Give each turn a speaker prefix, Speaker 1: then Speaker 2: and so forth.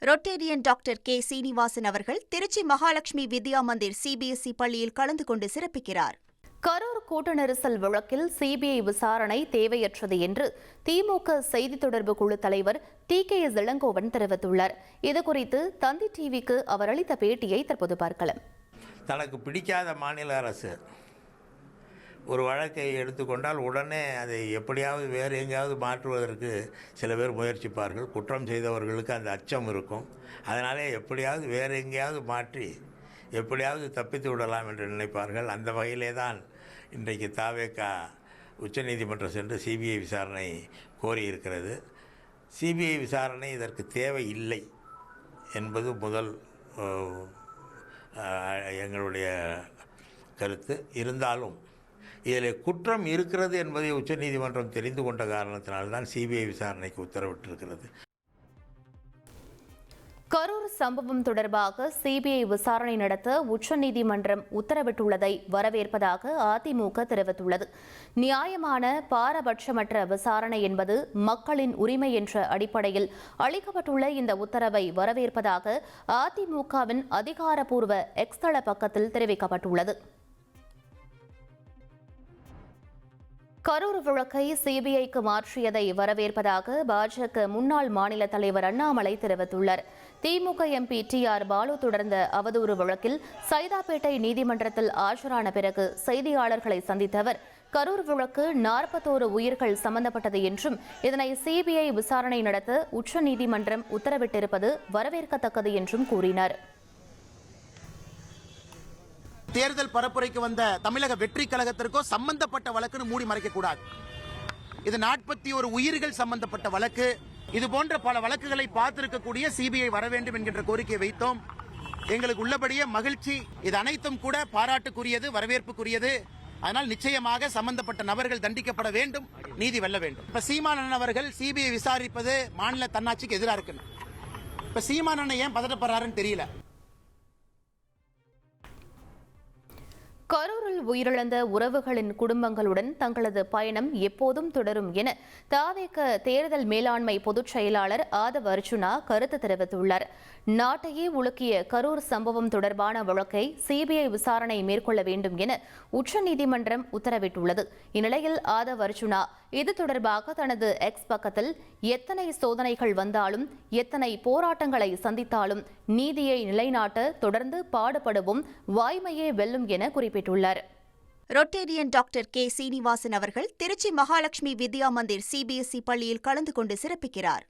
Speaker 1: Rotarian doctor K. Srinivasan அவர்கள் Trichy Mahalakshmi Vidya Mandir CBSE பள்ளியில் கலந்து கொண்டு சிறப்பிக்கிறார்.
Speaker 2: கரூர் கூட்ட நெரிசல் வழக்கில் சிபிஐ விசாரணை தேவையற்றது என்று திமுக செய்தி தொடர்பு குழு தலைவர் டி.கே.எஸ். இளங்கோவன் தெரிவித்துள்ளார். இதுகுறித்து தந்தி டிவிக்கு அவர் அளித்த பேட்டியை தற்போது பார்க்கலாம்.
Speaker 3: தனக்கு பிடிக்காத மாநில அரசு ஒரு வழக்கை எடுத்துக்கொண்டால் உடனே அதை எப்படியாவது வேறு எங்கேயாவது மாற்றுவதற்கு சில பேர் முயற்சிப்பார்கள். குற்றம் செய்தவர்களுக்கு அந்த அச்சம் இருக்கும். அதனாலே எப்படியாவது வேறு எங்கேயாவது மாற்றி எப்படியாவது தப்பித்து விடலாம் என்று நினைப்பார்கள். அந்த வகையிலே தான் இன்றைக்கு தாவேகா உச்சநீதிமன்றம் சென்று சிபிஐ விசாரணை கோரியிருக்கிறது. சிபிஐ விசாரணை இதற்கு தேவை இல்லை என்பது முதல் எங்களுடைய கருத்து. இருந்தாலும் இதில் குற்றம் இருக்கிறது என்பதை உச்சநீதிமன்றம் தெரிந்து கொண்ட காரணத்தினால்தான் சிபிஐ விசாரணைக்கு உத்தரவிட்டிருக்கிறது.
Speaker 2: கரூர் சம்பவம் தொடர்பாக சிபிஐ விசாரணை நடத்த உச்சநீதிமன்றம் உத்தரவிட்டுள்ளதை வரவேற்பதாக அதிமுக தெரிவித்துள்ளது. நியாயமான பாரபட்சமற்ற விசாரணை என்பது மக்களின் உரிமை என்ற அடிப்படையில் அளிக்கப்பட்டுள்ள இந்த உத்தரவை வரவேற்பதாக அதிமுகவின் அதிகாரப்பூர்வ எக்ஸ் தள பக்கத்தில் தெரிவிக்கப்பட்டுள்ளது. கரூர் வழக்கை சிபிஐக்கு மாற்றியதை வரவேற்பதாக பாஜக முன்னாள் மாநில தலைவர் அண்ணாமலை தெரிவித்துள்ளார். திமுக எம்பி டி.ஆர். பாலு தொடர்ந்த அவதூறு வழக்கில் சைதாப்பேட்டை நீதிமன்றத்தில் ஆஜரான பிறகு செய்தியாளர்களை சந்தித்த அவர், கரூர் வழக்கு 41 உயிர்கள் சம்பந்தப்பட்டது என்றும் இதனை சிபிஐ விசாரணை நடத்த உச்சநீதிமன்றம் உத்தரவிட்டிருப்பது வரவேற்கத்தக்கது என்றும் கூறினார்.
Speaker 4: தேர்தல் பரப்புரைக்கு வந்த தமிழக வெற்றி கழகத்திற்கோ சம்பந்தப்பட்ட வழக்குன்னு மூடி மறைக்க கூடாது. இது 41 உயிர்கள் சம்பந்தப்பட்ட வழக்கு. இது போன்ற பல வழக்குகளை பார்த்திருக்கக்கூடிய சிபிஐ வர வேண்டும் என்கின்ற கோரிக்கையை வைத்தோம். எங்களுக்கு உள்ளபடியே மகிழ்ச்சி. இது அனைத்தும் கூட பாராட்டுக்குரியது, வரவேற்புக்குரியது. அதனால் நிச்சயமாக சம்பந்தப்பட்ட நபர்கள் தண்டிக்கப்பட வேண்டும், நீதி வெல்ல வேண்டும். இப்ப சீமானன் அவர்கள் சிபிஐ விசாரிப்பது மாநில தன்னாட்சிக்கு எதிராக இருக்கு. இப்ப சீமானன் ஏன் பதட்டப்படுறாருன்னு தெரியல.
Speaker 2: கரூரில் உயிரிழந்த உறவுகளின் குடும்பங்களுடன் தங்களது பயணம் எப்போதும் தொடரும் என தாவேக தேர்தல் மேலாண்மை பொதுச் செயலாளர் ஆதவ் அர்ஜுனா கருத்து தெரிவித்துள்ளார். நாட்டையே உலுக்கிய கரூர் சம்பவம் தொடர்பான வழக்கை சிபிஐ விசாரணை மேற்கொள்ள வேண்டும் என உச்சநீதிமன்றம் உத்தரவிட்டுள்ளது. இந்நிலையில் ஆதவ் அர்ஜுனா இது தொடர்பாக தனது எக்ஸ் பக்கத்தில் எத்தனை சோதனைகள் வந்தாலும் எத்தனை போராட்டங்களை சந்தித்தாலும் நீதியை நிலைநாட்ட தொடர்ந்து பாடுபடுவோம், வாய்மையே வெல்லும் என குறிப்பிட்டுள்ளார்.
Speaker 1: Rotarian doctor K. சீனிவாசன் அவர்கள் திருச்சி மகாலட்சுமி வித்யா மந்திர் சிபிஎஸ்இ பள்ளியில் கலந்து கொண்டு சிறப்பிக்கிறார்.